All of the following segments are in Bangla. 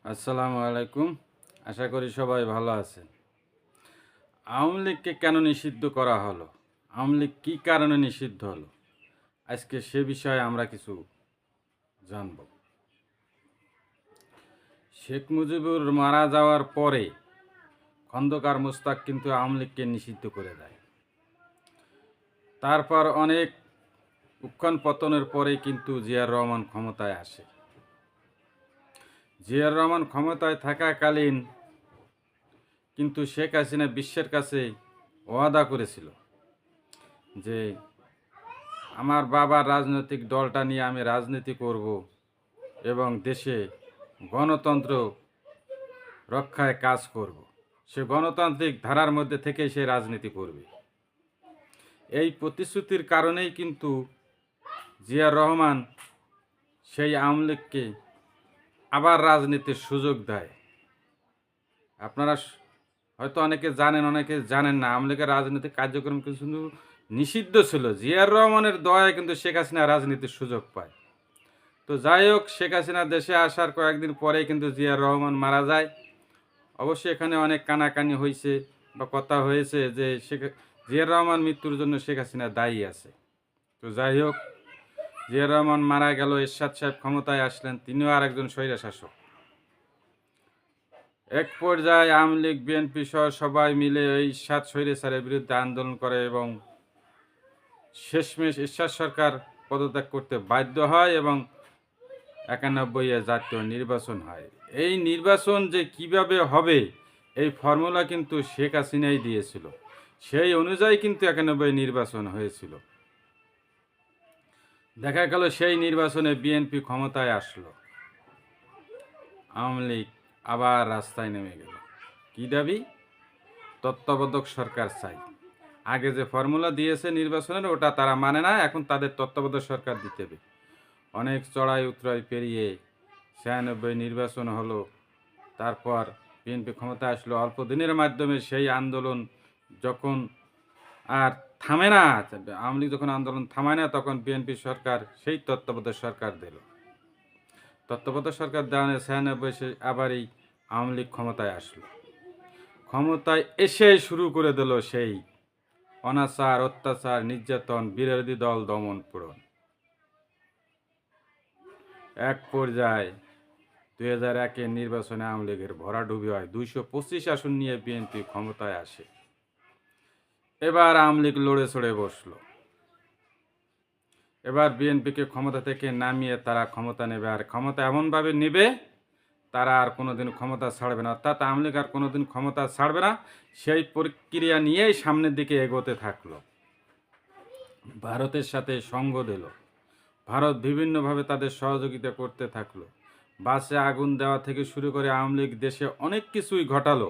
আসসালামু আলাইকুম। আশা করি সবাই ভালো আছেন। আওয়ামী লীগকে কেন নিষিদ্ধ করা হলো? আওয়ামী লীগ কী কারণে নিষিদ্ধ হলো? আজকে সে বিষয়ে আমরা কিছু জানব। শেখ মুজিবুর মারা যাওয়ার পরে খন্দকার মোশতাক কিন্তু আওয়ামী লীগকে নিষিদ্ধ করে দেয়। তারপর অনেক উত্থান পতনের পরে কিন্তু জিয়াউর রহমান ক্ষমতায় আসে। জিয়াউর রহমান ক্ষমতায় থাকাকালীন কিন্তু শেখ হাসিনা বিশ্বের কাছে ওয়াদা করেছিল যে আমার বাবার রাজনৈতিক দলটা নিয়ে আমি রাজনীতি করব এবং দেশে গণতন্ত্র রক্ষায় কাজ করব। সে গণতান্ত্রিক ধারার মধ্যে থেকে সে রাজনীতি করবে। এই প্রতিশ্রুতির কারণেই কিন্তু জিয়াউর রহমান সেই আওয়ামী লীগকে আবার রাজনীতির সুযোগ দেয়। আপনারা হয়তো অনেকে জানেন, অনেকে জানেন না, আওয়ামী লীগের রাজনৈতিক কার্যক্রম কিন্তু নিষিদ্ধ ছিল। জিয়াউর রহমানের দয়ায় কিন্তু শেখ হাসিনা রাজনীতির সুযোগ পায়। তো যাই হোক, শেখ হাসিনা দেশে আসার কয়েকদিন পরেই কিন্তু জিয়াউর রহমান মারা যায়। অবশ্যই এখানে অনেক কানাকানি হয়েছে বা কথা হয়েছে যে জিয়াউর রহমান মৃত্যুর জন্য শেখ হাসিনা দায়ী আছে। তো যাই হোক, জিয়াউর রহমান মারা গেল, এরশাদ সাহেব ক্ষমতায় আসলেন, তিনিও আরেকজন স্বৈরশাসক। এক পর্যায়ে আওয়ামী লীগ, বিএনপি সহ সবাই মিলে এই এরশাদ স্বৈরাচারের বিরুদ্ধে আন্দোলন করে এবং শেষমেশ এরশাদ সরকার পদত্যাগ করতে বাধ্য হয় এবং 91-এ জাতীয় নির্বাচন হয়। এই নির্বাচন যে কিভাবে হবে এই ফর্মুলা কিন্তু শেখ হাসিনাই দিয়েছিল। সেই অনুযায়ী কিন্তু 91 নির্বাচন হয়েছিল। দেখা গেল সেই নির্বাচনে বিএনপি ক্ষমতায় আসলো, আওয়ামী লীগ আবার রাস্তায় নেমে গেল। কি দাবি? তত্ত্বাবধায়ক সরকার চাই। আগে যে ফর্মুলা দিয়েছে নির্বাচনের ওটা তারা মানে না, এখন তাদের তত্ত্বাবধায়ক সরকার দিতে হবে। অনেক চড়াই উতরাই পেরিয়ে 96 নির্বাচন হলো। তারপর বিএনপি ক্ষমতায় আসলো অল্প দিনের মাধ্যমে। সেই আন্দোলন যখন আর থামে না, আওয়ামী লীগ যখন আন্দোলন থামায় না, তখন বিএনপি সরকার সেই তত্ত্বাবধায়ক সরকার দিল। তত্ত্বাবধায়ক সরকার দেওয়ানে 96 আবার এই আওয়ামী লীগ ক্ষমতায় আসলো। ক্ষমতায় এসে শুরু করে দিল সেই অনাচার, অত্যাচার, নির্যাতন, বিরোধী দল দমন পীড়ন। এক পর্যায়ে 2001-এর নির্বাচনে আওয়ামী লীগের ভরাডুবি হয়। 225 আসন নিয়ে বিএনপি ক্ষমতায় আসে। এবার আওয়ামী লীগ লড়ে চড়ে বসলো। এবার বিএনপিকে ক্ষমতা থেকে নামিয়ে তারা ক্ষমতা নেবে, আর ক্ষমতা এমনভাবে নেবে তারা আর কোনোদিন ক্ষমতা ছাড়বে না, অর্থাৎ আওয়ামী লীগ আর কোনোদিন ক্ষমতা ছাড়বে না। সেই প্রক্রিয়া নিয়েই সামনের দিকে এগোতে থাকলো। ভারতের সাথে সঙ্গ দিল। ভারত বিভিন্নভাবে তাদের সহযোগিতা করতে থাকলো। বাসে আগুন দেওয়া থেকে শুরু করে আওয়ামী লীগ দেশে অনেক কিছুই ঘটালো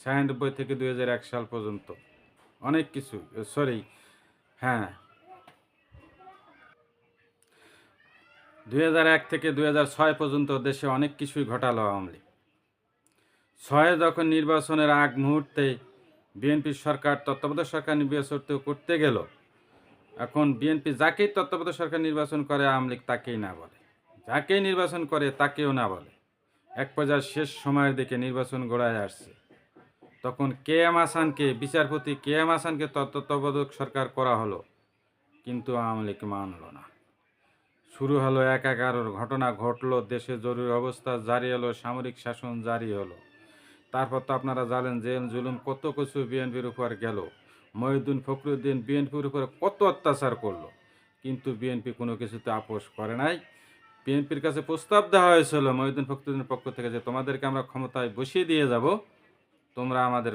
96 থেকে 2001 সাল পর্যন্ত। অনেক কিছু, হ্যাঁ, 2001 থেকে 2006 পর্যন্ত দেশে অনেক কিছুই ঘটালো আওয়ামী লীগ। 6-এ যখন নির্বাচনের আগ মুহূর্তে বিএনপি সরকার তত্ত্বাবধায়ক সরকার নির্বাচন করতে গেল, এখন বিএনপি যাকেই তত্ত্বাবধায়ক সরকার নির্বাচন করে আওয়ামী লীগ তাকেই না বলে, যাকেই নির্বাচন করে তাকেও না বলে। এক পর্যায়ে শেষ সময়ের দিকে নির্বাচন গড়ায় আসছে, তখন বিচারপতি কে এম হাসানকে তত্ত্বাবধায়ক সরকার করা হলো, কিন্তু আওয়ামী লীগ মানল না। শুরু হলো একাকার ঘটনা ঘটলো, দেশে জরুরি অবস্থা জারি হলো, সামরিক শাসন জারি হলো। তারপর তো আপনারা জানেন জেল জুলুম কত কিছু বিএনপির উপর গেল। মহিউদ্দিন ফখরুদ্দিন বিএনপির উপরে কত অত্যাচার করলো, কিন্তু বিএনপি কোনো কিছুতে আপোষ করে নাই। বিএনপির কাছে প্রস্তাব দেওয়া হয়েছিল মহিউদ্দিন ফখরুদ্দিনের পক্ষ থেকে যে তোমাদেরকে আমরা ক্ষমতায় বসিয়ে দিয়ে যাব, তোমরা আমাদের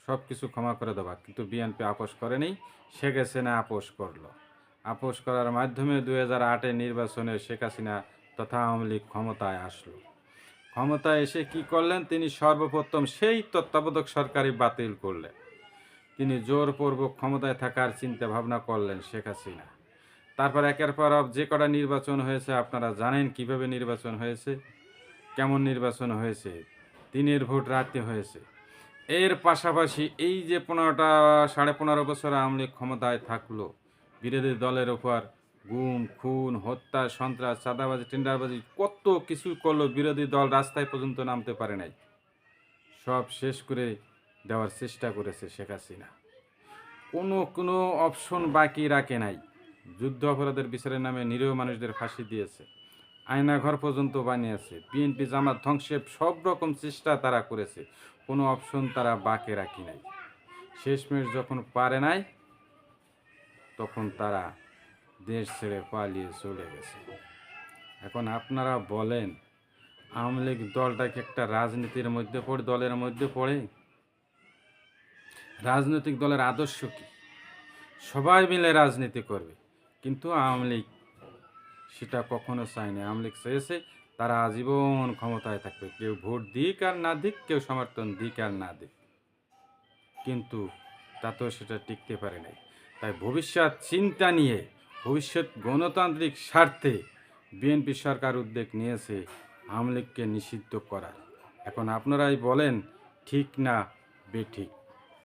সব কিছু ক্ষমা করে দেবা, কিন্তু বিএনপি আপোষ করেনি। শেখ হাসিনা আপোষ করলো। আপোষ করার মাধ্যমে 2008-এর নির্বাচনে শেখ হাসিনা তথা আওয়ামী লীগ ক্ষমতায় আসলো। ক্ষমতায় এসে কি করলেন? তিনি সর্বপ্রথম সেই তত্ত্বাবধায়ক সরকারই বাতিল করলেন। তিনি জোরপূর্বক ক্ষমতায় থাকার চিন্তা ভাবনা করলেন শেখ হাসিনা। তারপর একের পর যে কটা নির্বাচন হয়েছে আপনারা জানেন কিভাবে নির্বাচন হয়েছে, কেমন নির্বাচন হয়েছে। দিনের ভোট রাতে হয়েছে। এর পাশাপাশি এই যে 15 বছর আওয়ামী লীগ ক্ষমতায় থাকলো, বিরোধী দলের উপর গুম খুন হত্যা সন্ত্রাস চাঁদাবাজি টেন্ডারবাজি কত কিছু করলো, বিরোধী দল রাস্তায় পর্যন্ত নামতে পারে নাই। সব শেষ করে দেওয়ার চেষ্টা করেছে শেখ হাসিনা। কোনো অপশন বাকি রাখে নাই। যুদ্ধ অপরাধের বিচারের নামে নিরীহ মানুষদের ফাঁসি দিয়েছে, আয়নাঘর পর্যন্ত বানিয়েছে, বিএনপি জামাত ধ্বংসের সব রকম চেষ্টা তারা করেছে, কোনো অপশন তারা বাকি রাখি নাই। শেষমেশ যখন পারে নাই, তখন তারা দেশ ছেড়ে পালিয়ে চলে গেছে। এখন আপনারা বলেন, আওয়ামী লীগ দলটা কি একটা রাজনীতির মধ্যে দলের মধ্যে পড়ে? রাজনৈতিক দলের আদর্শ কি? সবাই মিলে রাজনীতি করবে, কিন্তু আওয়ামী লীগ সেটা কখনো চায়নি। আওয়ামী লীগ চেয়েছে তারা আজীবন ক্ষমতায় থাকবে, কেউ ভোট দিক আর না দিক, কেউ সমর্থন দিক আর না দিক, কিন্তু তাতেও সেটা টিকতে পারে নাই। তাই ভবিষ্যৎ চিন্তা নিয়ে, ভবিষ্যৎ গণতান্ত্রিক স্বার্থে বিএনপি সরকার উদ্যোগ নিয়েছে আওয়ামী লীগকে নিষিদ্ধ করার। এখন আপনারাই বলেন, ঠিক না বেঠিক?